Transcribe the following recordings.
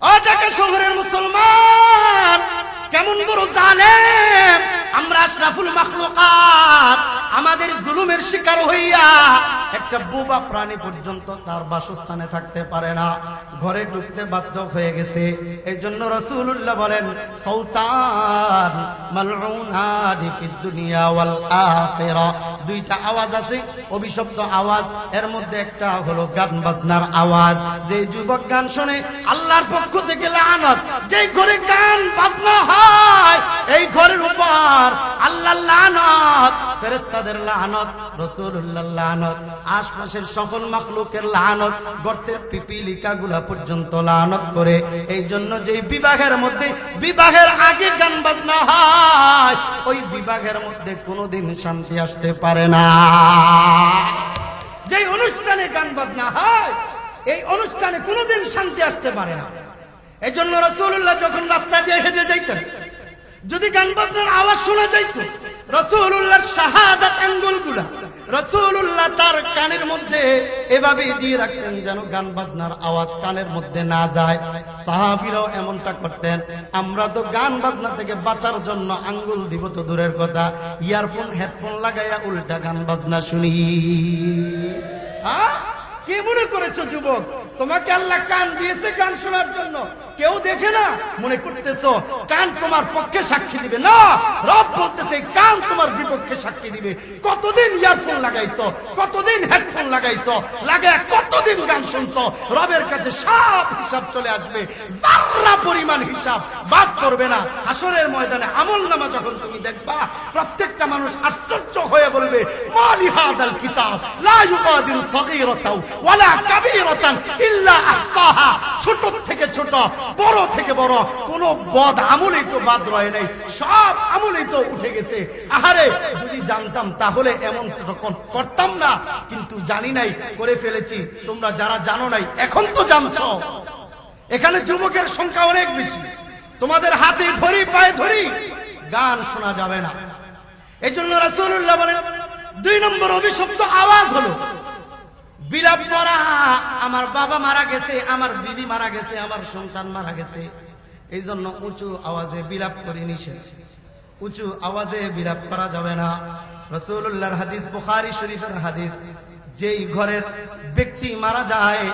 ও ঢাকা শহরের মুসলমান, কেমন বড় জালেম আমরা, আশরাফুল মাখলুকাত, আমাদের জুলুমের শিকার হইয়া একটা বোবা প্রাণী পর্যন্ত তার বাসস্থানে থাকতে পারে না, ঘরে ঢুকতে বাধ্য হয়ে গেছে। এই জন্য রাসূলুল্লাহ বলেন, সাউতান মালউনানি ফিদ দুনিয়া ওয়াল আখিরা। দুইটা আওয়াজ আছে, অভিশপ্ত আওয়াজ। এর মধ্যে একটা হলো গান বাজনার আওয়াজ। যে যুবক গান শুনে, আল্লাহর পক্ষ থেকে লানত। যে ঘরে গান বাজনা হয় এই ঘরের উপর আল্লাহর লানত, ফেরেশতাদের লানত, রাসূলুল্লাহর লানত, আশপাশের সকল মাখলুকের লানত, গর্তের পিপিলিকাগুলা পর্যন্ত লানত করে। এই জন্য যে বিবাহের মধ্যে, বিবাহের আগে গান বাজনা হয়, ওই বিবাহের মধ্যে কোনোদিন শান্তি আসতে পারে না। যে অনুষ্ঠানে গান বাজনা হয় এই অনুষ্ঠানে কোনোদিন শান্তি আসতে পারে না। এই জন্য রাসূলুল্লাহ যখন রাস্তা দিয়ে হেঁটে যাইতেন, যদি গান বাজনার আওয়াজ শোনা যাইত, রাসূলুল্লাহর শাহাদাত আঙ্গুলগুলা রাসূলুল্লাহ তার কানের মধ্যে এভাবে দিয়ে রাখতেন যেন গান বাজনার আওয়াজ কানের মধ্যে না যায়। সাহাবীরাও এমনটা করতেন। আমরা তো গান বাজনা থেকে বাঁচার জন্য আঙ্গুল দিব তো দূরের কথা, ইয়ারফোন হেডফোন লাগাইয়া উল্টা গান বাজনা শুনি। কি মনে করেছো যুবক, তোমাকে আল্লাহ কান দিয়েছে গান শোনার জন্য? কেউ দেখে না মনে করতেছো কান তোমার পক্ষে সাক্ষী দিবে? না, রব বলতেছে কান তোমার বিপক্ষে সাক্ষী দিবে। কতদিন ইয়ারফোন লাগাইছো, কতদিন হেডফোন লাগাইছো, লাগায় কতদিন গান শুনছো, রবের কাছে সব হিসাব চলে আসবে। যারা পরিমাণ হিসাব বাদ করবে না। হাসরের ময়দানে আমলনামা যখন তুমি দেখবা, প্রত্যেকটা মানুষ আশ্চর্য হয়ে বলবে, মালি হাদাল কিতাব লা ইউগাদিরু সগীরাতাও ওয়ালা কাবীরাতান ইল্লা আহসাহা। ছোট থেকে ছোট, বড় থেকে বড়, কোন বদ আমলই তো বাদ রয় নাই, সব আমলই তো উঠে গেছে। আহারে, যদি জানতাম তাহলে এমন করতাম না, কিন্তু জানি নাই, করে ফেলেছি। তোমরা যারা জানো নাই এখন তো জানছো। এখানে যুবকের সংখ্যা অনেক বেশি। তোমাদের হাতে ধরি, পায়ে ধরি, গান শোনা যাবে না। এই জন্য রাসূলুল্লাহ বলেন, 2 নম্বর অভিশপ্ত আওয়াজ হলো বিলাপ করা। আমার বাবা মারা গেছে, আমার বিবি মারা গেছে, আমার সন্তান মারা গেছে। এই জন্য উঁচু আওয়াজে বিলাপ করে নিষেধ। উঁচু আওয়াজে বিলাপ করা যাবে না। রাসূলুল্লাহর হাদিস, বুখারী শরীফের হাদিস, যেই ঘরের ব্যক্তি মারা যায়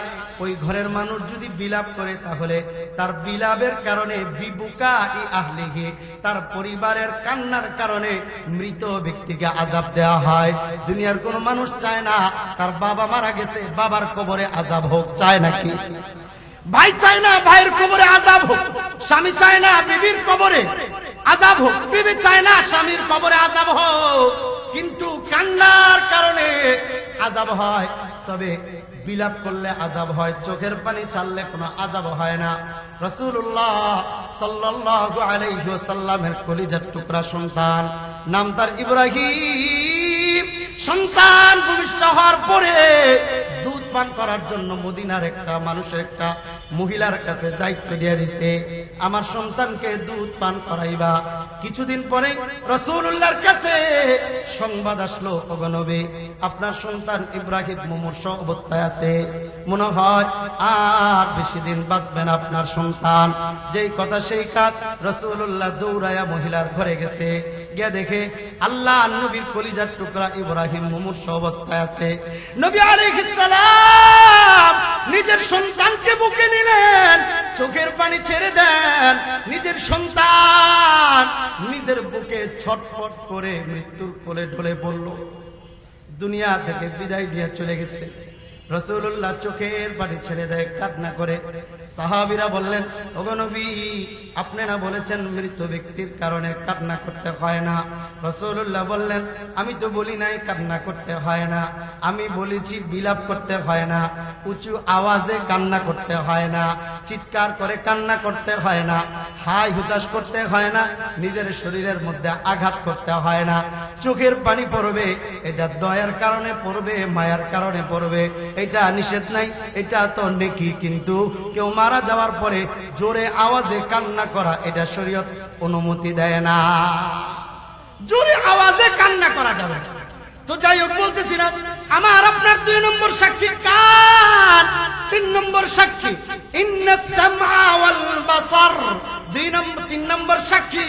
ওই ঘরের মানুষ যদি বিলাপ করে, তাহলে তার বিলাপের কারণে বিবুকাই আহলিহি, তার পরিবারের কান্নার কারণে মৃত ব্যক্তিকে আযাব দেওয়া হয়। দুনিয়ার কোন মানুষ চায় না তার বাবা মারা গেছে, বাবার কবরে আযাব হোক, চায় নাকি? ভাই চায় না ভাইয়ের কবরে আযাব হোক, স্বামী চায় না বিবির কবরে আযাব হোক, বিবি চায় না স্বামীর কবরে আযাব হোক। কিন্তু কান্নার কারণে আযাব হয়, তবে বিলাপ করলে আযাব হয়, চোখের পানি ছাড়লে কোনো আযাব হয় না। রাসূলুল্লাহ সাল্লাল্লাহু আলাইহি ওয়াসাল্লামের কলিজার টুকরা সন্তান, নাম তার ইব্রাহিম, সন্তান ভূমিষ্ঠ হওয়ার পরে দুধ পান করার জন্য মদিনার একটা মানুষের, একটা মহিলার কাছে দায়িত্ব দিয়ে দিছে, আমার সন্তানকে দুধ পান করাইবা। কিছুদিন পরে রাসূলুল্লাহর কাছে সংবাদ আসলো, ওগো নবী, আপনার সন্তান ইব্রাহিম মুমূর্ষ অবস্থায় আছে, মনে হয় আর বেশি দিন বাঁচবে না আপনার সন্তান। যেই কথা সেই কাজ। রাসূলুল্লাহ দৌড়ায়া মহিলার ঘরে গেছে, গিয়ে দেখে আল্লাহ নবীর কলিজার টুকরা ইব্রাহিম মুমূর্ষ অবস্থায় আছে। নবী আলাইহিস সালাম নিজের সন্তানকে বুকে নিলেন, চোখের পানি ছেড়ে দেন। নিজের সন্তান নিজের বুকে ছটফট করে মৃত্যুর কোলে ঢলে পড়ল, দুনিয়া থেকে বিদায় দিয়ে চলে গেছে। রাসূলুল্লাহ চোখের পানি ছেড়ে দেয়, কান্না করে। সাহাবীরা বললেন, ওগো নবী, আপনি না বলেছেন মৃত ব্যক্তির কারণে কান্না করতে হয় না? রাসূলুল্লাহ বললেন, আমি তো বলি নাই কান্না করতে হয় না, আমি বলেছি বিলাপ করতে হয় না, উঁচু আওয়াজে কান্না করতে হয় না, চিৎকার করে কান্না করতে হয় না, হাই হুতাশ করতে হয় না, নিজের শরীরের মধ্যে আঘাত করতে হয় না। চোখের পানি পড়বে, এটা দয়ার কারণে পড়বে, মায়ার কারণে পড়বে, এটা নিষেধ নাই, এটা তো নেকি। কিন্তু কেউ মারা যাওয়ার পরে জোরে আওয়াজে কান্না করা, এটা শরীয়ত অনুমতি দেয় না। জোরে আওয়াজে কান্না করা যাবে না। তো যাই হোক, বলতেছিলাম, আমার আপনার 2 নম্বর সাক্ষী কান, 3 নম্বর সাক্ষী ইন্নাস সামআ ওয়াল বাসার, 3 নম্বর সাক্ষী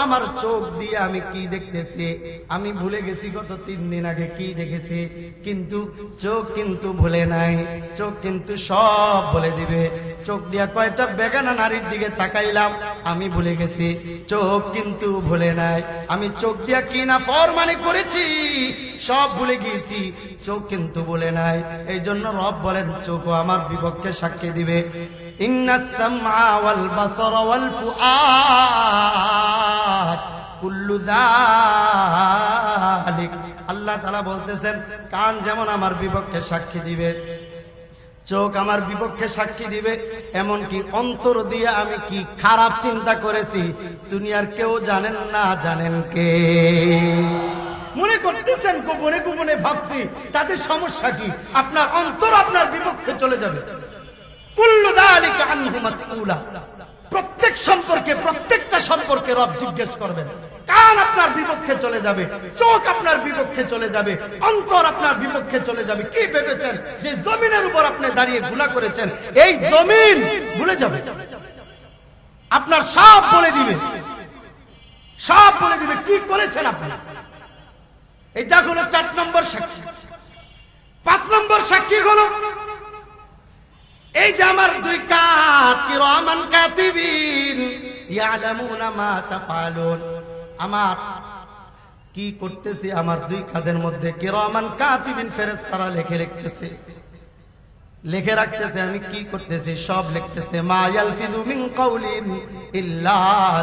আমার চোখ দিয়ে আমি কি দেখতেছি। আমি ভুলে গেছি গত 3 দিন আগে কি দেখেছি, কিন্তু চোখ কিন্তু ভুলে নাই। চোখ কিন্তু সব বলে দিবে। চোখ দিয়া কয়টা বেগানা নারীর দিকে তাকাইলাম, আমি ভুলে গেছি। চোখ কিন্তু ভুলে নাই। আমি চোখ দিয়া কি না ফরমানি করেছি সব ভুলে গিয়েছি, চোখ কিন্তু বলে নাই। এই জন্য রব বলেন চোখও আমার বিপক্ষে সাক্ষী দিবে। ইন্নাস সামআ ওয়াল বাসারা ওয়াল ফুআদ কুল্লু যালিক। আল্লাহ তাআলা বলতেছেন কান যেমন আমার বিপক্ষে সাক্ষী দিবে, চোখ আমার বিপক্ষে সাক্ষী দিবে, এমনকি অন্তর দিয়ে আমি কি খারাপ চিন্তা করেছি দুনিয়ার কেউ জানেন না, জানেন কে? মনে করতেছেন গোপনে গোপনে ভাবছি, তাদের সমস্যা কি? আপনার অন্তর আপনার বিপক্ষে চলে যাবে। কুল্লু যালিকা আনহু মাসউলা। প্রত্যেক সম্পর্কে, প্রত্যেকটা সম্পর্কে রব জিজ্ঞেস করবেন। কান আপনার বিপক্ষে চলে যাবে, চোখ আপনার বিপক্ষে চলে যাবে, অন্তর আপনার বিপক্ষে চলে যাবে। কি ভেবেছেন যে জমিনের উপর আপনি দাঁড়িয়ে গুনাহ করেছেন, এই জমিন ভুলে যাবে? আপনার সব বলে দিবে, সব বলে দিবে কি করেছেন আপনি। এটা হলো 4 নম্বর সাক্ষী। 5 নম্বর সাক্ষী হলো এই যে আমার 2 কাঁধ, কিরামান কাতিবিন ইয়ালামুনা মা তাফআলুন। আমার কি করতেছি, আমার 2 কাঁধের মধ্যে কিরামান কাতিবিন ফেরেশতারা লিখে রাখতেছে আমি কি করতেছি সব লিখতেছে। মা ইয়ালফিযু মিন কাওলিন ইল্লা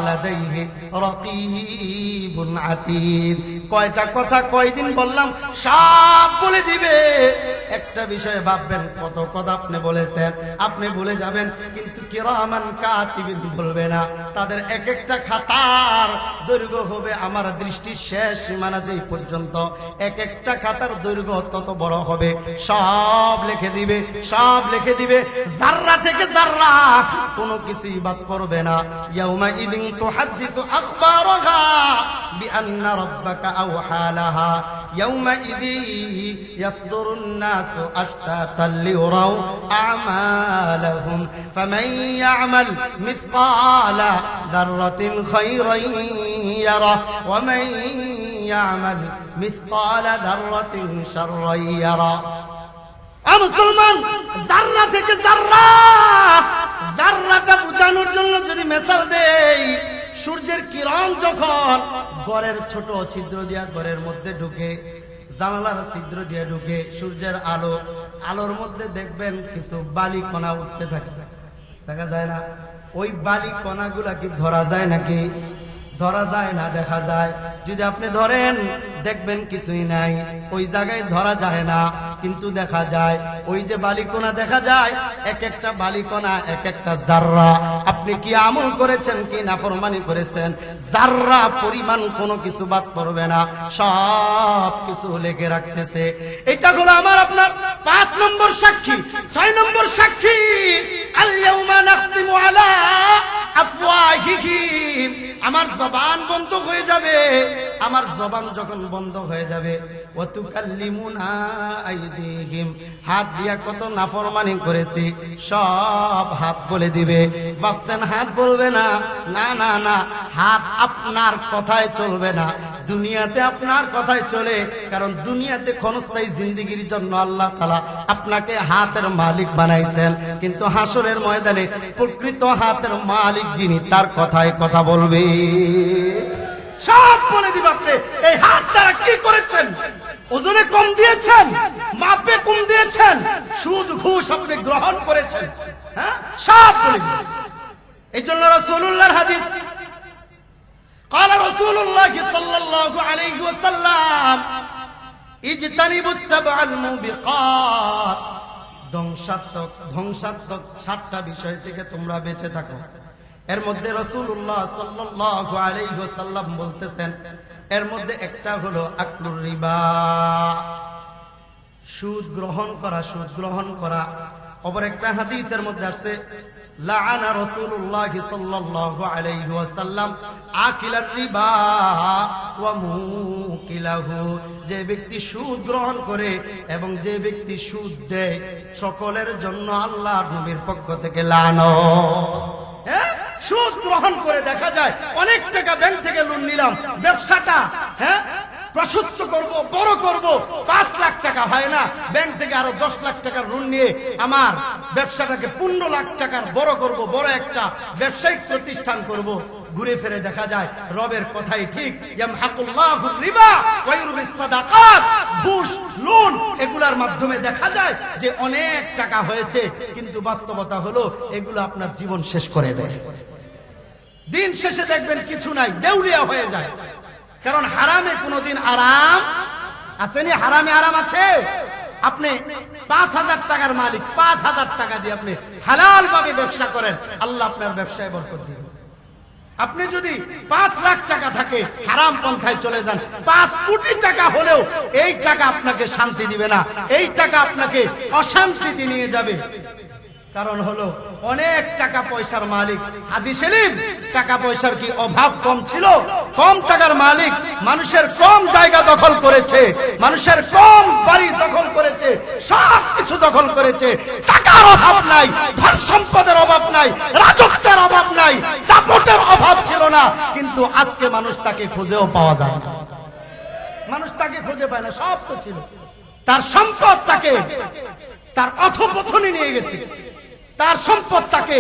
লাদাইহি রাকীবুন আতীদ। কয়টা কথা কয়দিন বললাম সব বলে দিবে। একটা বিষয়ে ভাববেন কত কথা আপনি বলেছেন, আপনি ভুলে যাবেন, কিন্তু কিরামান কাতিবিন বলবে না। তাদের এক একটা খাতার দৈর্ঘ্য হবে আমার দৃষ্টির শেষ সীমানা যেই পর্যন্ত, এক একটা খাতার দৈর্ঘ্য তত বড় হবে। সব লিখে দিবে, সব লিখে দিবে, জাররা থেকে জাররা কোনো কিছুই বাদ পড়বে না। ইয়াউমা ইদিন তুহাদ্দিতু আখবারাহা বিআন্না রাব্বাকা আওহা লাহা ইয়াউমা ইদি ইয়াসদুরুন নাসু আশতাতাল লিরাউ আমালাহুম ফামান ইয়ামাল মিসকালা যাররাতিন খায়রান ইয়ারা ওয়া মান ইয়ামাল মিসকালা যাররাতিন শাররান ইয়ারা। মুসলমান, জাররা থেকে জাররা, জাররাটা বোঝানোর জন্য যদি মেসাল দেই, সূর্যের কিরণ যখন ঘরের ছোট ছিদ্র দিয়া ঘরের মধ্যে ঢুকে, জানালার ছিদ্র দিয়ে ঢুকে সূর্যের আলো, আলোর মধ্যে দেখবেন কিছু বালি কণা উঠতে থাকে, দেখা যায় না? ওই বালি কণাগুলা কি ধরা যায় নাকি? ধরা যায় না, দেখা যায়। যদি আপনি ধরেন দেখবেন কিছুই নাই, ওই জায়গায় ধরা যায় না, কিন্তু দেখা যায়। ওই যে বালিকণা দেখা যায়, এক একটা বালিকণা এক একটা জাররা। আপনি কি আমল করেছেন কি নাফরমানি করেছেন, জাররা পরিমাণ কোনো কিছু বাদ পড়বে না, সব কিছু লিখে রাখতেছে। এটা হলো আমার আপনার 5 নম্বর সাক্ষী। 6 নম্বর সাক্ষী আল ইয়াউমা নাখতিমু আলা আফওয়াহিহিম। আমার জবান বন্ধ হয়ে যাবে। আমার জবান যখন বন্ধ হয়ে যাবে, ওয়া তুকাল্লিমুনা আইদিহিম, হাত দিয়া কত নাফরমানি করেছি সব হাত বলে দিবে। ভাবছেন হাত বলবে না? না না না, হাত আপনার কথায় চলবে না, দুনিয়াতে আপনার কথায় চলে। কারণ দুনিয়াতে ক্ষণস্থায়ী জিন্দেগির জন্য আল্লাহ তাআলা আপনাকে হাতের মালিক বানাইছেন, কিন্তু হাসরের ময়দানে প্রকৃত হাতের মালিক যিনি, তার কথায় কথা বলবে, সব বলে দিবে। আপনি এই হাত দ্বারা কি করেছেন? ওজনে কম দিয়েছেন, মাপে কম দিয়েছেন, সুদ ঘুষ আপনি গ্রহণ করেছেন, হ্যাঁ, সব বলে দিবে। এই জন্য রাসূলুল্লাহর হাদিস, قال رسول الله صلى الله عليه وسلم اجتنبوا السبع الموبقات। ধ্বংসাত্মক 7টা বিষয় থেকে তোমরা বেঁচে থাকো। এর মধ্যে রাসূলুল্লাহ সাল্লাল্লাহু আলাইহি ওয়াসাল্লাম বলতেছেন, এর মধ্যে একটা হলো আকলুর রিবা, সুদ গ্রহণ করা, সুদ গ্রহণ করা। অপর একটা হাদিসের মধ্যে আসছে লাআনা রাসূলুল্লাহ সাল্লাল্লাহু আলাইহি ওয়াসাল্লাম আকিলার রিবা ওয়া মুকিলাহু, যে ব্যক্তি সুদ গ্রহণ করে এবং যে ব্যক্তি সুদ দেয় সকলের জন্য আল্লাহর নবীর পক্ষ থেকে লানত। সুদ গ্রহণ করে দেখা যায় অনেক টাকা ব্যাংক থেকে লোন নিলাম, ব্যবসাটা প্রশস্ত করব, বড় করব, 5 লাখ টাকা হয় না, ব্যাংক থেকে আরো 10 লাখ টাকার ঋণ নিয়ে আমার ব্যবসাটাকে 15 লাখ টাকার বড় করব, বড় একটা ব্যবসায়িক প্রতিষ্ঠান করব। ঘুরে ফিরে দেখা যায় রবের কথাই ঠিক, ইয়ামহাকুল্লাহু রিবা ওয়া ইউরবিস সাদাকাত, ঘুষ লোন এগুলার মাধ্যমে দেখা যায় যে অনেক টাকা হয়েছে, কিন্তু বাস্তবতা হলো এগুলো আপনার জীবন শেষ করে দেয়। দিন শেষে দেখবেন কিছু নাই, দেউলিয়া হয়ে যায়। কারণ হারামে কোনোদিন আরাম আসেনি। হারামে আরাম আছে? আপনি 5,000 টাকার মালিক, 5,000 টাকা দিয়ে আপনি হালাল ভাবে ব্যবসা করেন, আল্লাহ আপনার ব্যবসায় বরকত দিবেন। আপনি যদি 5 লাখ টাকা থাকে হারাম পন্থায় চলে যান, 5 কোটি টাকা হলেও এই টাকা আপনাকে শান্তি দিবে না, এই টাকা আপনাকে অশান্তিতে নিয়ে যাবে। কারণ হলো অনেক টাকা পয়সার মালিক। হাজী সেলিম টাকা পয়সার কি অভাব কম ছিল? কম টাকার মালিক, মানুষের কম জায়গা দখল করেছে, মানুষের কম বাড়ি দখল করেছে, সব কিছু দখল করেছে। টাকার অভাব নাই, ধন সম্পদের অভাব নাই, রাজত্বের অভাব নাই, দাপটের অভাব ছিল না। কিন্তু আজকে মানুষ তাকে খুঁজেও পাওয়া যায় না, মানুষ তাকে খুঁজে পায় না। সব তো ছিল, তার সম্পদ তাকে তার অথপথনে নিয়ে গেছে, তার সম্পদ তাকে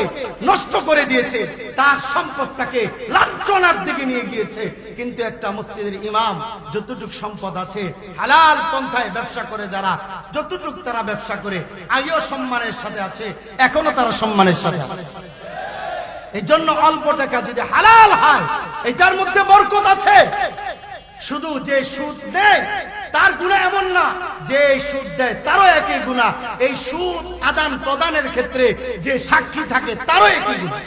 নষ্ট করে দিয়েছে, তার সম্পদ তাকে লাঞ্ছনার দিকে নিয়ে গিয়েছে। কিন্তু একটা মসজিদের ইমাম যতটুকু সম্পদ আছে হালাল পন্থায় ব্যবসা করে যারা যতটুকু তারা ব্যবসা করে আইও সম্মানের সাথে আছে, এখনো তারা সম্মানের সাথে আছে। এই জন্য অল্প টাকা যদি হালাল হয় এটার মধ্যে বরকত আছে। শুধু যে সুদ দেয় তার গুনাহ এমন না, যে সুদ দেয় তারও একই গুনাহ। এই সুদ আদান প্রদানের ক্ষেত্রে যে সাক্ষী থাকে তারও একই গুনাহ,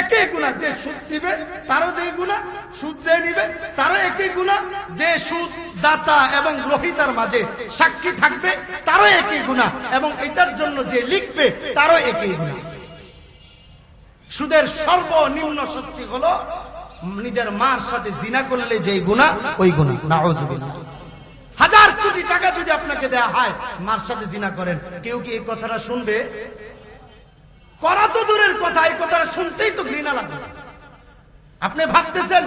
একই গুনাহ। যে সুদ দিবে তারও যে গুনাহ, সুদ যে নিবে তারও একই গুনাহ, যে সুদ দাতা এবং গ্রহীতার মাঝে সাক্ষী থাকবে তারও একই গুনাহ, এবং এটার জন্য যে লিখবে তারও একই গুনাহ। সুদের সর্বনিম্ন শাস্তি হলো নিজের মার সাথে জিনা করলে যে গুনাহ, ওই গুনাহ। নাউযুবিল্লাহ। 1000 কোটি টাকা যদি আপনাকে দেয়া হয়, মার সাথে জিনা করেন, কেউ কি এই কথাটা শুনবে? করা তো দূরের কথা, এই কথাটা শুনতেই তো ঘৃণা লাগবে। আপনি ভাবতেছেন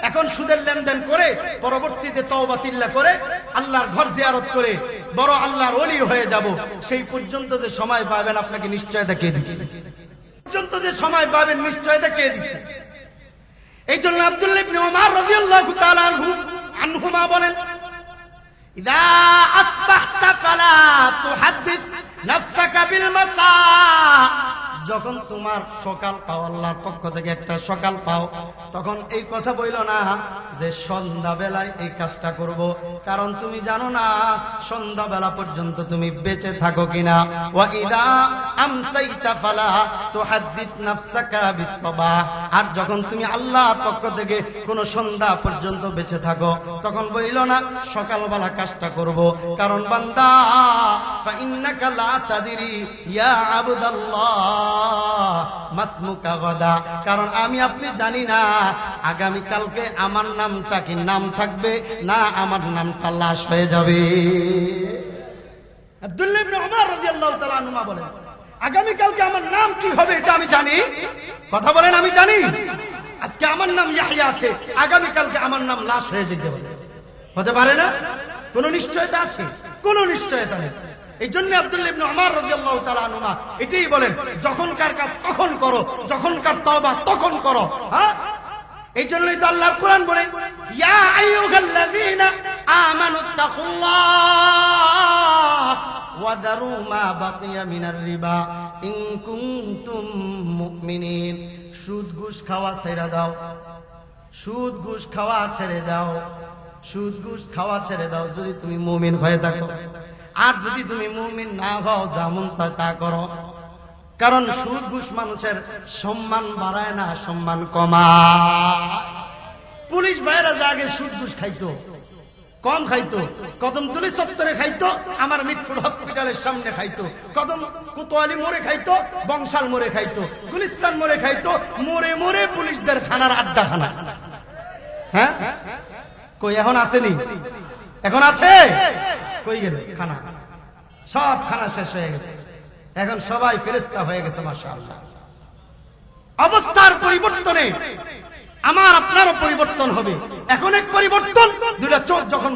এখন সুদের লেনদেন করে পরবর্তীতে তওবা তিল্লা করে আল্লাহর ঘর জিয়ারত করে বড় আল্লাহর ওলি হয়ে যাব, সেই পর্যন্ত যে সময় পাবেন আপনাকে নিশ্চয়তা কে দিচ্ছে? পর্যন্ত যে সময় পাবেন নিশ্চয়তা কে দিচ্ছে? এই জন্য আব্দুল্লাহ ইবনে ওমর রাদিয়াল্লাহু তাআলা আনহুমা বলেন, ইদা আসবাহতা ফালা তুহাদ্দিস নাফসাকা বিল মাসা। যখন তোমার সকাল পাও, আল্লাহর পক্ষ থেকে একটা সকাল পাও, তখন এই কথা বইলো না যে সন্ধ্যা বেলায় এই কাজটা করব, কারণ তুমি জানো না সন্ধ্যা বেলা পর্যন্ত তুমি বেঁচে থাকো কিনা। ওয়া ইদা আমসাইতা ফালা তুহাদ্দিস নাফসাকা বিস সাবাহ। আর যখন তুমি আল্লাহর পক্ষ থেকে কোন সন্ধ্যা পর্যন্ত বেঁচে থাকো, তখন বইলো না সকালবেলা কাজটা করব, কারণ বান্দা ফা ইন্নাকা লা তাদরি ইয়া আবদাল্লাহ মাসমুকা গাদা। কারণ আমি আপনি জানি না আগামী কালকে আমার নামটা কি নাম থাকবে না আমার নামটা লাশ হয়ে যাবে। আব্দুল্লাহ ইবনে ওমর রাদিয়াল্লাহু তাআলা আনহুমা বলেন, আগামী কালকে আমার নাম কি হবে এটা আমি জানি। কথা বলেন, আমি জানি আজকে আমার নাম ইয়াহইয়া আছে, আগামী কালকে আমার নাম লাশ হয়ে যেতে পারে। হতে পারে না? কোন নিশ্চয়তা আছে? কোন নিশ্চয়তা নেই। এই জন্য আব্দুল্লাহ ইবনে ওমর রাদিয়াল্লাহু তাআলা আনহুমা এটাই বলেন, যখনকার কাজ তখন করো, যখনকার তওবা তখন করো। হ্যাঁ, এই জন্যই তো আল্লাহর কোরআন বলে, ইয়া আইয়ুহাল্লাযীনা আমানুত্তাকুল্লাহ ওয়া দারু মা বাকিয়া মিনার রিবা ইন কুনতুম মুমিনিন। সুদ ঘুষ খাওয়া ছেড়ে দাও, সুদ ঘুষ খাওয়া ছেড়ে দাও, সুদ ঘুষ খাওয়া ছেড়ে দাও যদি তুমি মুমিন হয়ে থাকো। আর যদি তুমি মুমিন না হও, যেমন চায় তা করো। কারণ সুদ ঘুষ মানুষের সম্মান বাড়ায় না, সম্মান কমায়। পুলিশ ভাইরা যে আগে সুদ ঘুষ খাইতো, কম খাইতো, কদমতলী চত্বরে খাইতো, আমার মিটফুড হসপিটালের সামনে খাইতো, কদম কোতোয়ালি মোড়ে খাইতো, বংশাল মোড়ে খাইতো, গুলিস্তান মোড়ে খাইতো, মোড়ে মোড়ে পুলিশদের খানার আড্ডা খানা। হ্যাঁ কই এখন আসেনি? এখন আছে? কই গেল খানা? সব খানা শেষ হয়ে গেছে, এখন সবাই ফেরেশতা হয়ে গেছে মাশাআল্লাহ। অবস্থার পরিবর্তনে আমার আপনারও পরিবর্তন হবে। এখন এক পরিবর্তন, দুইটা চোখ যখন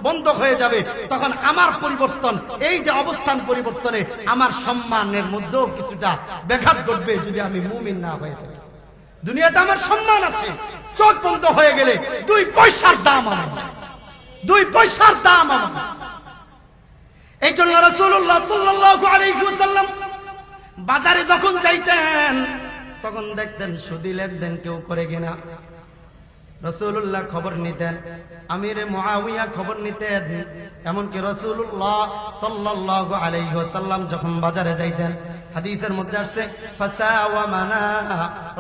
বন্ধ হয়ে যাবে তখন আমার পরিবর্তন, এই যে অবস্থান পরিবর্তনে আমার সম্মানের মধ্যেও কিছুটা ব্যাঘাত ঘটবে যদি আমি মুমিন না হয়ে থাকি। দুনিয়াতে আমার সম্মান আছে, চোখ বন্ধ হয়ে গেলে 2 পয়সার দাম আমার, 2 পয়সার দাম আমার। এই জন্য রাসূলুল্লাহ সাল্লাল্লাহু আলাইহি ওয়াসাল্লাম বাজারে যখন যাইতেন তখন দেখতেন সুদি লেনদেন কেউ করে কিনা। রাসূলুল্লাহ খবর নিতেন, আমিরে মুআবিয়া খবর নিতেন। এমনকি রাসূলুল্লাহ সাল্লাল্লাহু আলাইহি ওয়াসাল্লাম যখন বাজারে যাইতেন, হাদিসের মধ্যে আসছে ফাসাওয়ামানা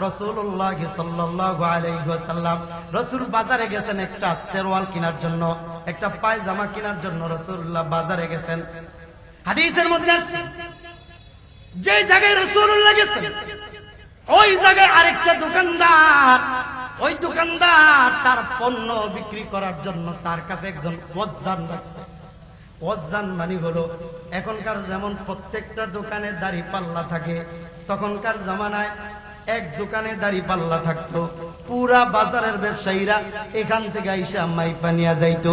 রাসূলুল্লাহ সাল্লাল্লাহু আলাইহি ওয়াসাল্লাম, রাসূল বাজারে গেছেন একটা সেরওয়াল কেনার জন্য, একটা পায়জামা কেনার জন্য রাসূলুল্লাহ বাজারে গেছেন। হাদিসের মধ্যে আসছে যে জায়গায় রাসূলুল্লাহ গেছেন ওই জায়গায় আরেকটা দোকানদার, ওই দোকানদার তার পণ্য বিক্রি করার জন্য তার কাছে একজন ওয়াজ্জান রাখছে। ওয়াজ্জান মানে হলো এখনকার যেমন প্রত্যেকটা দোকানে দাড়ি পাল্লা থাকে, তখনকার জামানায় এক দোকানে দাড়ি পাল্লা থাকতো, পুরা বাজারের ব্যবসায়ীরা এখান থেকে আইসা মাইপা নিয়ে যাইতো।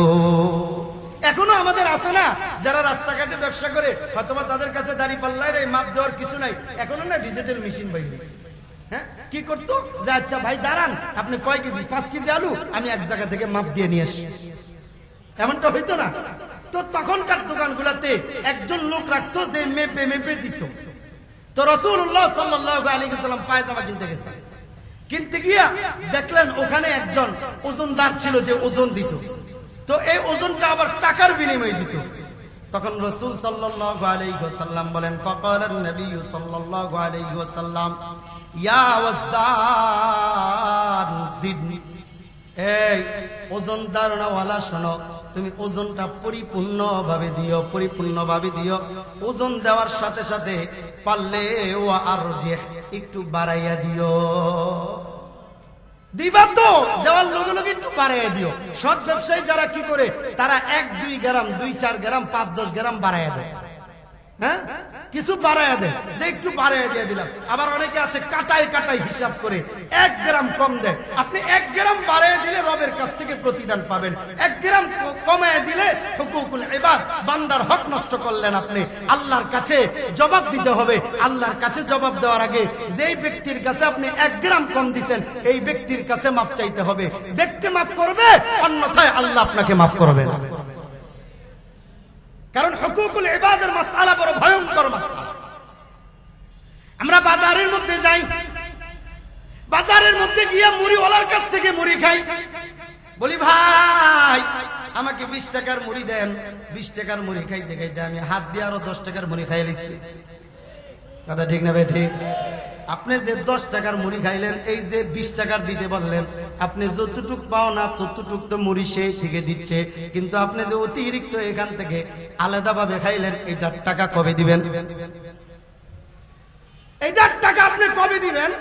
এখনো আমাদের আছে না যারা রাস্তাঘাটে ব্যবসা করে, হয়তোবা তাদের কাছে দাড়ি পাল্লায় মাপ দেওয়ার কিছু নাই, এখনো না ডিজিটাল মেশিন বাইরে। হ্যাঁ কি করতো যে আচ্ছা ভাই দাঁড়ান, আপনি কয় কেজি, 5 কেজি আলু আমি এক জায়গা থেকে মাপ দিয়ে নিয়ে আসি, এমনটা হইতো না? তো তখনকার দোকানগুলোতে একজন লোক রাখতো যে মেপে মেপে দিত। তো রাসূলুল্লাহ সাল্লাল্লাহু আলাইহি ওয়াসাল্লাম পায়জামা কিনতে গেছেন, কিনতে গিয়া দেখলেন ওখানে একজন ওজনদার ছিল যে ওজন দিত। তো এই ওজনটা আবার টাকার বিনিময়ে দিত। তখন রাসূল সাল্লাল্লাহু আলাইহি ওয়াসাল্লাম বলেন, ফাকালান নবী সাল্লাল্লাহু আলাইহি ওয়াসাল্লাম ইয়া ওয়াজ্জান জিদনি, এই ওজনদার ওয়ালা শোনো, তুমি ওজনটা পরিপূর্ণভাবে দিও, পরিপূর্ণভাবে দিও। ওজন দেওয়ার সাথে সাথে পারলে ওয়া আরজিহ, একটু বাড়াইয়া দিও। দিবা তো দেওয়ার লগে লগে একটু বাড়াইয়া দিও। সৎ ব্যবসায়ী যারা কি করে, তারা 1-2 গ্রাম 2-4 গ্রাম 5-10 গ্রাম বাড়াইয়া দেয়। হ্যাঁ কিছু বাড়াইয়া দেয় যে একটু বাড়াইয়া দিয়ে দিলাম। আবার অনেকে আছে কাটায় কাটায় হিসাব করে 1 গ্রাম কম দেয়। আপনি 1 গ্রাম বাড়াইয়া দিলে রবের কাছ থেকে প্রতিদান পাবেন, 1 গ্রাম কমায় দিলে হুকুকুল ইবাদ, বান্দার হক নষ্ট করলেন আপনি, আল্লাহর কাছে জবাব দিতে হবে। আল্লাহর কাছে জবাব দেওয়ার আগে যেই ব্যক্তির কাছে আপনি 1 গ্রাম কম দিবেন এই ব্যক্তির কাছে মাফ চাইতে হবে। ব্যক্তি মাফ করবে, অন্যথায় আল্লাহ আপনাকে মাফ করবে না। কারণ হুকুকুল ইবাদের মাসআলা বড় ভয়ঙ্কর মাসআলা। আমরা বাজারের মধ্যে যাই, বাজারের মধ্যে গিয়ে মুড়িওয়ালার কাছ থেকে মুড়ি খাই, বলি ভাই আমাকে 20 টাকার মুড়ি দেন। 20 টাকার মুড়ি খাইতে খাইতে আমি হাত দিয়ে আরো 10 টাকার মুড়ি খাই লিছি। কথা ঠিক না ভাই? ঠিক। আপনি যে 10 টাকার মুড়ি খাইলেন, এই যে 20 টাকার দিতে বললেন, আপনি যতটুক পাও না ততটুক তো মুড়ি সেই থেকে দিচ্ছে, কিন্তু আপনি যে অতিরিক্ত এখান থেকে আলাদাভাবে খাইলেন, এটার টাকা কবে দিবেন? এটার টাকা আপনি কবে দিবেন?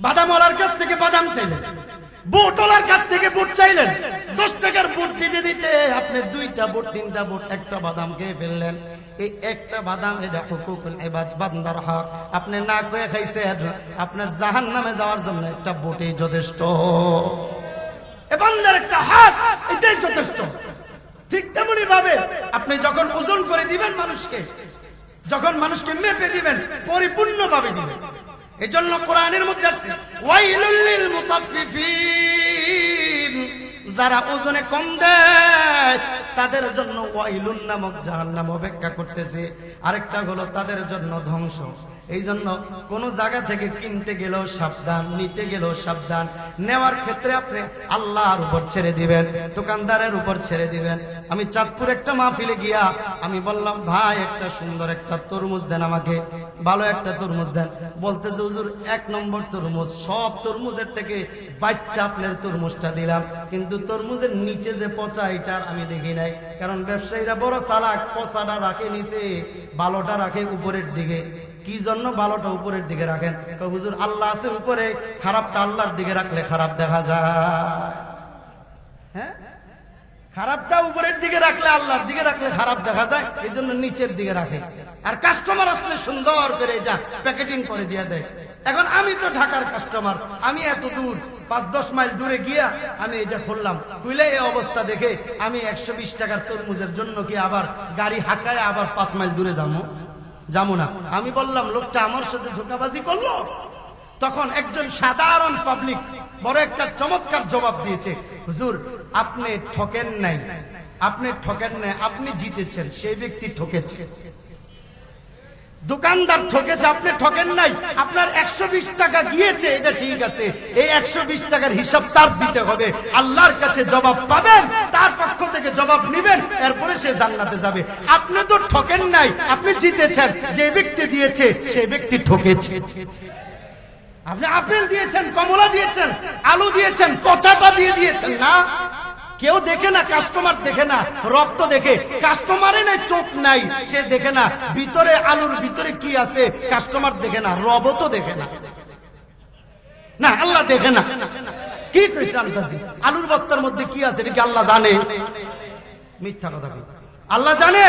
বাদামওয়ালার কাছ থেকে বাদাম চাইলেন, বুটওয়ালার কাছ থেকে বুট চাইলেন, 10 টাকার বুট দিতে দিতে আপনি 2টা বুট 3টা বুট একটা বাদাম খেয়ে ফেললেন। এই একটা বাদাম এটা হুকুকুল ইবাদ, বান্দার হক। আপনি না কয়ে খাইছেন, আপনার জাহান্নামে যাওয়ার জন্য একটা বুটই যথেষ্ট। এ বান্দার একটা হক, এটাই যথেষ্ট। ঠিক তেমনি ভাবে আপনি যখন ওজন করে দিবেন মানুষকে, যখন মানুষকে মেপে দিবেন, পরিপূর্ণভাবে দিবেন। এজন্য কোরআনের মধ্যে আছে ওয়াইলুল লিল মুতাফফিফিন, যারা ওজনে কম দেয় দেয় তাদের জন্য ওয়াইলুন নামক জাহান্নাম অপেক্ষা করতেছে, আরেকটা হলো তাদের জন্য ধ্বংস। এই জন্য কোন জায়গা থেকে কিনতে গেলেও সাবধান, নিতে গেলেও সাবধান। নেওয়ার ক্ষেত্রে আপনি আল্লাহর উপর ছেড়ে দিবেন, দোকানদারের উপর ছেড়ে দিবেন। আমি চাঁদপুর একটা মাহফিলে গিয়া আমি বললাম, ভাই একটা সুন্দর একটা তরমুজ দেন আমাকে, ভালো একটা তরমুজ দেন। বলতেছে হুজুর 1 নম্বর তরমুজ, সব তরমুজের থেকে বাচ্চা আপনার তরমুজটা দিলাম, কিন্তু তরমুজের নিচে যে পচা এটার আমি দেখি নাই। কারণ ব্যবসায়ীরা বড় চালাক, পচাটা রাখে নিচে, ভালোটা রাখে উপরের দিকে। কি জন্য ভালোটা উপরের দিকে রাখেন? হুজুর আল্লাহ আছে উপরে, খারাপটা আল্লাহর দিকে রাখলে খারাপ দেখা যায়। হ্যাঁ, খারাপটা উপরের দিকে রাখলে আল্লাহর দিকে রাখলে খারাপ দেখা যায়, এই জন্য নিচের দিকে রাখে। আর কাস্টমার আসলে সুন্দর করে এটা প্যাকেটিং করে দিয়ে দেয়। এখন আমি তো ঢাকার কাস্টমার, আমি এত দূর 5-10 মাইল দূরে গিয়া আমি এটা খুললাম, খুলে এই অবস্থা দেখে আমি 120 টাকার তরমুজের জন্য কি আবার গাড়ি হাঁকায় আবার 5 মাইল দূরে যাবো না। আমি বললাম, লোকটা আমার সাথে ধোঁকাবাজি করলো। তখন একজন সাধারণ পাবলিক বড় একটা চমৎকার জবাব দিয়েছে, হুজুর আপনি ঠকেন নাই, আপনি ঠকেন নাই, আপনি জিতেছেন, সেই ব্যক্তি ঠকেছে। দোকানদার ঠকেছে, আপনি ঠকেন নাই। আপনার 120 টাকা গিয়েছে, এটা ঠিক আছে, এই 120 টাকার হিসাব তার দিতে হবে, আল্লাহর কাছে জবাব পাবেন, তার পক্ষ থেকে জবাব নেবেন, এরপরে সে জান্নাতে যাবে। আপনি তো ঠকেন নাই, আপনি জিতেছেন। যে ব্যক্তি দিয়েছে সেই ব্যক্তি ঠকেছে। আপনি আপেল দিয়েছেন, কমলা দিয়েছেন, আলু দিয়েছেন, পচাটা দিয়ে দিয়েছেন না। কেউ দেখে না, কাস্টমার দেখে না, রক্ত দেখে। কাস্টমারে নাই, চোখ নাই, সে দেখে না ভিতরে আলুর ভিতরে কি আছে, কাস্টমার দেখে না, রব তো দেখে না, না আল্লাহ দেখে না। কি কইছে আনতাছি, আলুর বস্তার মধ্যে কি আছে এটা কি আল্লাহ জানে? মিথ্যা কথা বলে আল্লাহ জানে?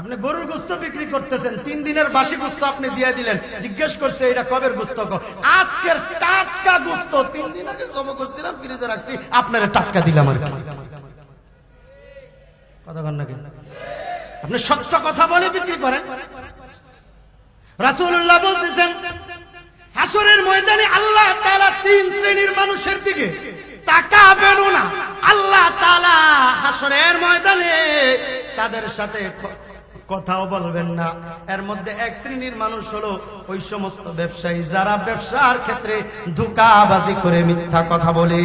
আপনি গরুর গোস্ত বিক্রি করতেছেন, 3 দিনের বাসি গোস্ত আপনি দিয়ে দিলেন, জিজ্ঞেস করছে এটা কবের গোস্ত? আজকের টাটকা গোস্ত, 3 দিন আগে জমা করছিলাম, ফ্রিজে রাখছি, আপনারা টাটকা দিলাম আর কি। কথা বলেন নাকি? আপনি সত্য কথা বলে বিক্রি করেন। রাসূলুল্লাহ বলতেছেন, হাসরের ময়দানে আল্লাহ তাআলা 3 শ্রেণীর মানুষের দিকে তাকাবেন না। আল্লাহ তাআলা হাসরের ময়দানে তাদের সাথে কথাও বলবেন না। এর মধ্যে 1 শ্রেণীর মানুষ হলো ওই সমস্ত ব্যবসায়ী যারা ব্যবসার ক্ষেত্রে ধোঁকাবাজি করে মিথ্যা কথা বলে।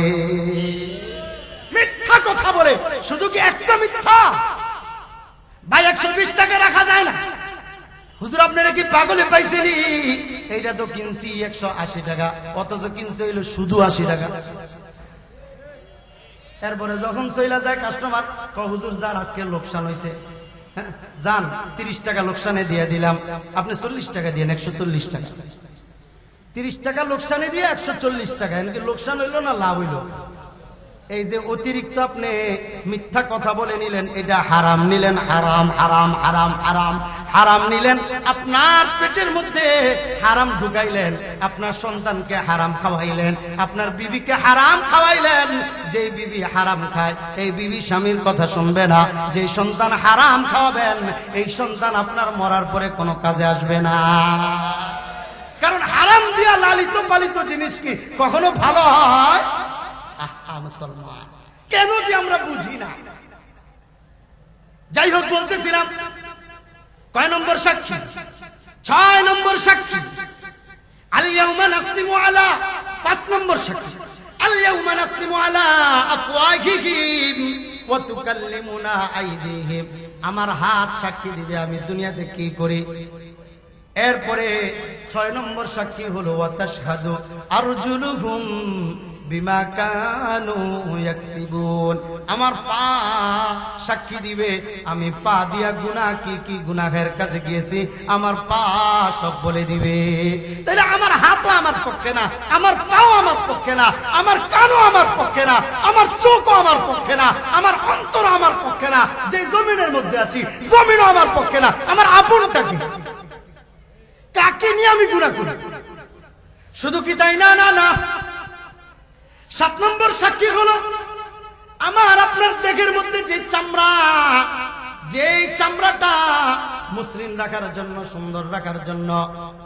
মিথ্যা কথা বলে, শুধু কি একটা মিথ্যা? ভাই 120 টাকা রাখা যায় না। হুজুর আপনারা কি পাগলে পাইছেন? এইটা তো কিনছি 180 টাকা, অথচ কিনছে হইলো শুধু 80 টাকা। এরপরে যখন চইলা যায় কাস্টমার, হুজুর যার আজকে লোকসান হয়েছে, যান 30 টাকা লোকসানে দিয়ে দিলাম, আপনি 40 টাকা দিয়ে 140 টাকা। 30 টাকা লোকসানে দিয়ে 140 টাকা, এমনকি লোকসান হইলো না লাভ হইলো? এই যে অতিরিক্ত আপনি মিথ্যা কথা বলে নিলেন, এটা হারাম নিলেন, হারাম হারাম হারাম হারাম হারাম নিলেন, আপনার পেটের মধ্যে হারাম ঢুকাইলেন, আপনার সন্তানকে হারাম খাওয়াইলেন, আপনার বিবিকে হারাম খাওয়াইলেন। যে বিবি হারাম খায় এই বিবি স্বামীর কথা শুনবে না। যে সন্তান হারাম খাওয়াবেন এই সন্তান আপনার মরার পরে কোনো কাজে আসবে না। কারণ হারাম দিয়া লালিত পালিত জিনিস কি কখনো ভালো হয়? মুসলমান কেন যে আমরা বুঝি না। যাই হোক, বলতেছিলাম কয় নম্বর সাক্ষী? 6 নম্বর সাক্ষী। আল ইয়াউমা নাখতিমু আলা, 5 নম্বর সাক্ষী। আল ইয়াউমা নাখতিমু আলা আফওয়াহিহিম ওয়া তুকাল্লিমুনা আইদিহিম। আমার হাত সাক্ষী দিবে আমি দুনিয়াতে কি করি। এরপরে 6 নম্বর সাক্ষী হলো ওয়া তাশহাদু আরজুলুহুম বিমা কানু ইয়াকসিবুন। আমার পা সাক্ষী দিবে আমি পা দিয়া গুনাহ কি কি গুনাহের কাছে গিয়েছি, আমার পা সব বলে দিবে। তাহলে আমার হাতও আমার পক্ষে না, আমার পাও আমার পক্ষে না, আমার কানও আমার পক্ষে না, আমার চোখও আমার পক্ষে না, আমার অন্তর আমার পক্ষে না। যে জমিনের মধ্যে আছি জমিনও আমার পক্ষে না। আমার আপনটা কি? কাকে নিয়ে আমি গুনাহ করি? শুধু কি তাই না? না না। 7 নম্বর সাক্ষী হলো আমার আপনার দেহের মধ্যে যে চামড়া, যে চামড়াটা মসৃণ রাখার জন্য, সুন্দর রাখার জন্য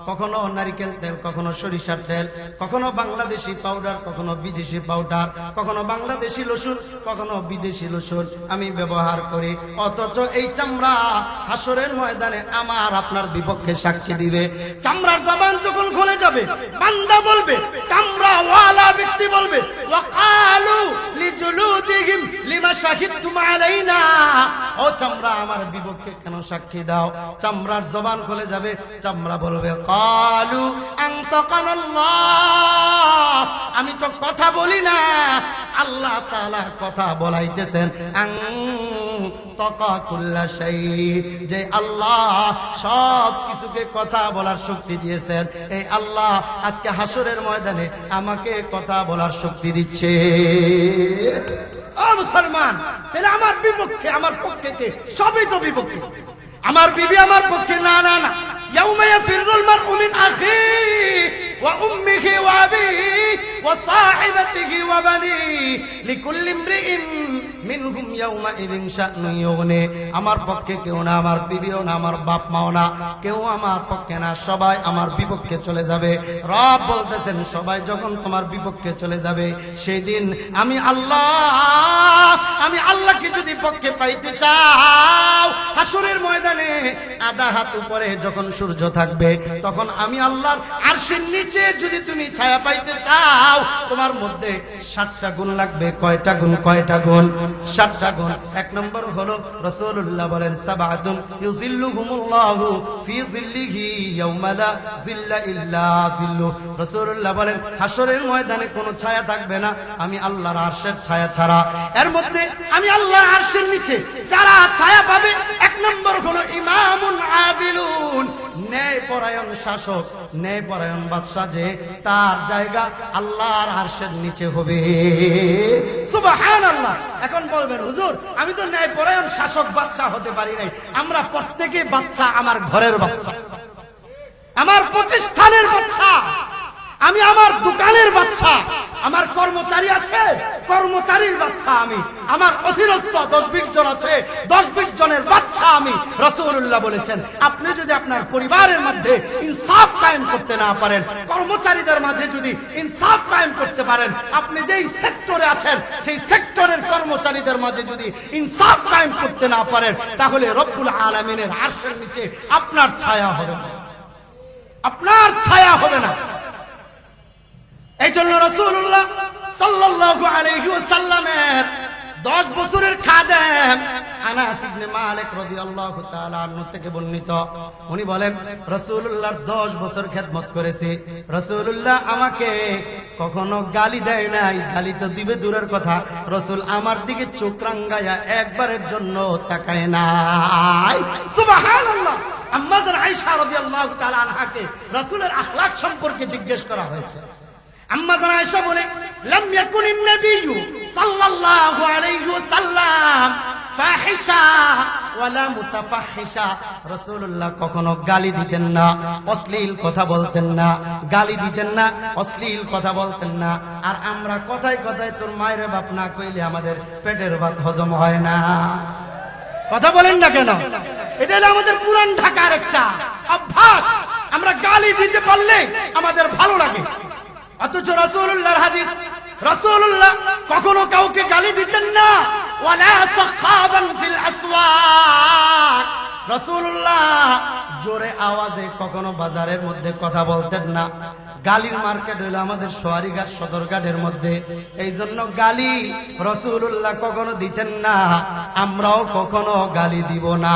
কখনো নারিকেল তেল, কখনো সরিষার তেল, কখনো বাংলাদেশি পাউডার, কখনো বিদেশি পাউডার, কখনো বাংলাদেশি রসুন, কখনো বিদেশি রসুন আমি ব্যবহার করি। অথচ এই চামড়া হাসরের ময়দানে আমার আপনার বিপক্ষে সাক্ষী দিবে। চামড়ার জবান যখন খুলে যাবে, বান্দা বলবে, চামড়া ওয়ালা ব্যক্তি বলবে, ওয়াকালু লিজুলুদিহিম লিমা শাহিদতুম আলাইনা, ও চামড়া আমার বিপক্ষে কেন সাক্ষী দাও? চামড়ার জবান খুলে যাবে, চামড়া বলবে, কালু আনতাকানাল্লাহ, আমি তো কথা বলি না, আল্লাহ তাআলা কথা বলাইতেছেন। আনতাকা কুল্লা শাই, যে আল্লাহ সব কিছুকে কথা বলার শক্তি দিয়েছেন, এই আল্লাহ আজকে হাসরের ময়দানে আমাকে কথা বলার শক্তি দিচ্ছে। ও মুসলমান, তাহলে আমার বিপক্ষে, আমার পক্ষে কে? সবই তো বিপক্ষে। আমার বিবি আমার পক্ষে না, না, না। ইয়াউমা ইয়াফিরুল মারউ মিন আখিহি ওয়া উম্মিহি ওয়া আবিহি ওয়া সাহিবাতিহি ওয়া বানিহি লিকুল্লি ইমরিইন মিনহুম ইয়াউমা ইযিন শা'নুন ইউগনি। আমার পক্ষে কেউ না, আমার বিবিও না, আমার বাপ মাও না, কেউ আমার পক্ষে না, সবাই আমার বিপক্ষে চলে যাবে। রব বলতেছেন, সবাই যখন তোমার বিপক্ষে চলে যাবে, সেই দিন আমি আল্লাহকে যদি পক্ষে পাইতে চাও, হাসরের ময়দানে আধা হাত উপরে যখন সূর্য থাকবে, তখন আমি আল্লাহর আরশের নিচে যদি তুমি ছায়া পাইতে চাও, তোমার মধ্যে 7টা গুণ লাগবে। কয়টা গুণ? কয়টা গুণ? 7টা গুণ। এক নম্বর হলো রাসূলুল্লাহ বলেন, সাবাতুন ইউজিল্লুহুমুল্লাহু ফি জিল্লিহি ইয়াউমা লা জিল্লা ইল্লা জিল্লু। রাসূলুল্লাহ বলেন, হাসরের ময়দানে কোনো ছায়া থাকবে না আমি আল্লাহর আরশের ছায়া ছাড়া। এর মধ্যে আমি আল্লাহর আরশের নিচে যারা ছায়া পাবে, এক নম্বর হলো ইমামুন আদিলুন, ন্যায়পরায়ণ শাসক, ন্যায়পরায়ণ বাদশা, যে তার জায়গা আল্লাহর আরশের নিচে হবে। সুবহানাল্লাহ। এখন বলবেন, হুজুর আমি তো ন্যায়পরায়ণ শাসক বাদশা হতে পারি নাই। আমরা প্রত্যেকে বাদশা, আমার ঘরের বাদশা, আমার প্রতিষ্ঠানের বাদশা, আমি আমার দোকানের বাদশা, আমার কর্মচারী আছে, কর্মচারীর বাদশা আমি, আমার অধীনস্থ 10-20 জন আছে, 10-20 জনের বাদশা আমি। রাসূলুল্লাহ বলেছেন, আপনি যদি আপনার পরিবারের মধ্যে ইনসাফ কায়েম করতে না পারেন, কর্মচারীদের মাঝে যদি ইনসাফ কায়েম করতে পারেন, আপনি যেই সেক্টরে আছেন সেই সেক্টরের কর্মচারীদের মাঝে যদি ইনসাফ কায়েম করতে না পারেন, তাহলে রব্বুল আলামিনের আরশের নিচে আপনার ছায়া হবে না, আপনার ছায়া হবে না। এই জন্য রাসূলুল্লাহ সাল্লাল্লাহু আলাইহি ওয়াসাল্লামের 10 বছরের খাদেম আনাস ইবনে মালিক রাদিয়াল্লাহু তাআলা আনহু থেকে বর্ণিত, উনি বলেন, রাসূলুল্লাহর 10 বছর খেদমত করেছি, রাসূলুল্লাহ আমাকে কখনো গালি দেয় নাই, গালি তো দিবে দূরের কথা, রাসূল আমার দিকে চোখ রাঙ্গায়া একবারের জন্য তাকায় নাই। সুবহানাল্লাহ। আম্মা জান আয়েশা রাদিয়াল্লাহু তাআলা আনহাকে রাসূলের আখলাক সম্পর্কে জিজ্ঞেস করা হয়েছে। আম্মা জান আয়েশা বলে, লাম ইয়াকুনিন নাবিয়্যু সাল্লাল্লাহু আলাইহি ওয়াসাল্লাম ফাহিশা ওয়ালা মুতাফাহিশা। রাসূলুল্লাহ কখনো গালি দিতেন না, অশ্লীল কথা বলতেন না, গালি দিতেন না, অশ্লীল কথা বলতেন না। আর আমরা কথায় কথায় তোর মায়ের বাপ না কইলে আমাদের পেটের ভাত হজম হয় না। কথা বলেন না কেন? এটা হলো আমাদের পুরান ঢাকার একটা অভ্যাস। আমরা গালি দিতে পারলে আমাদের ভালো লাগে, অথচ রাসূলুল্লাহর হাদিস, রাসূলুল্লাহ কখনো কাউকে গালি দিতেন না। ওয়ালা সাখাবান ফিল আসওয়াক, রাসূলুল্লাহ জোরে আওয়াজে কখনো বাজারের মধ্যে কথা বলতেন না। গালির মার্কেট হইল আমাদের সোয়ারিঘাট সদরঘাটের মধ্যে, এই জন্য গালি রাসূলুল্লাহ কখনো দিতেন না, আমরাও কখনো গালি দিব না।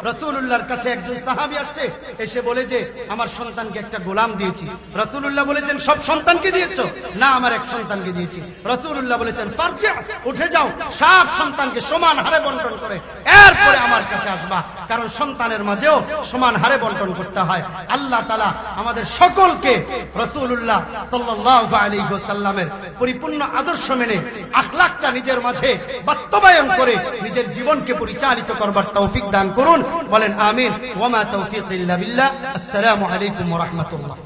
রাসূলুল্লাহর কাছে একজন সাহাবী আসছে, এসে বলে যে আমার সন্তানকে একটা গোলাম দিয়েছি। রাসূলুল্লাহ বলেছেন, সব সন্তানকে দিয়েছো? না, আমার এক সন্তানকে দিয়েছি। রাসূলুল্লাহ বলেছেন, ফারজি, উঠে যাও, সব সন্তানকে সমান হারে বন্টন করে এরপরে আমার কাছে আসবা, কারণ সন্তানের মাঝেও সমান হারে বন্টন করতে হয়। আল্লাহ তাআলা আমাদের সকলকে রাসূলুল্লাহ সাল্লাল্লাহু আলাইহি ওয়াসাল্লামের পরিপূর্ণ আদর্শ মেনে আখলাকটা নিজের মাঝে বাস্তবায়ন করে নিজের জীবনকে পরিচালিত করবার তৌফিক দান করুন। বলেন আমিন। ওয়া মা তাওফীক ইল্লা বিল্লাহ। আসসালামু আলাইকুম ওয়া রাহমাতুল্লাহ।